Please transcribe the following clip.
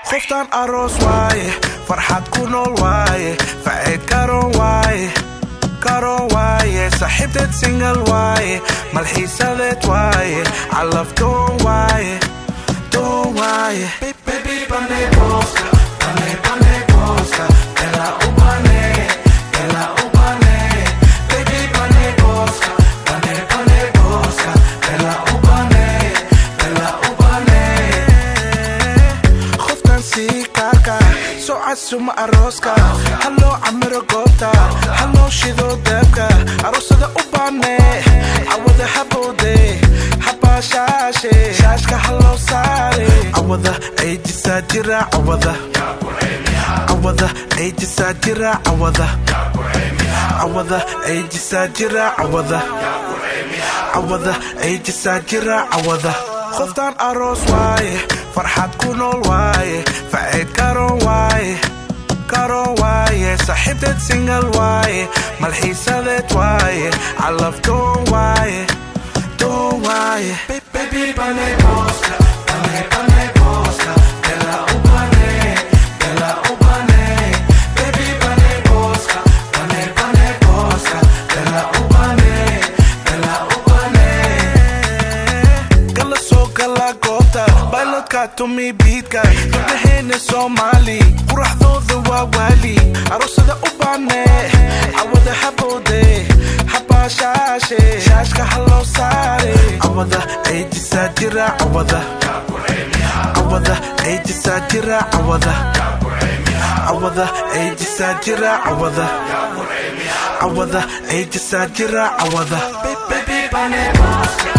خفتان أروس واي فرحات كونول واي فعيد كارون واي صاحبتي سينجل واي ملحيسة ذات واي علفتون واي baby bane boska bella ubane baby bane boska bella ubane خفتان سيكاكا سوعسو ما أروسكا هلو عمرو قوتا هلو شيدو دبكا أروسا دا أوباني عوضي حبودي حبا شاشكا هلو ساري عوضا أيدي ساجرة عوضا أيدي ساجرة عوضا أيدي ساجرة عوضا أيدي ساجرة عوضا خفتان أروس واي فرحات كونول واي فعيد كارون واي صاحبتي سينجل واي ملحيسة ذات واي علفتون واي baby bane boska bella ubane baby bane boska bella ubane gala so gala gota bailotka tumi beatka gabdhaheena Soomaali quraxdooda waa waali aroosada ubane awada habode haba shaashka haloo saare awada aydi saajira awada aydi saajira awada aydi saajira awada aydi saajira awada baby bane boska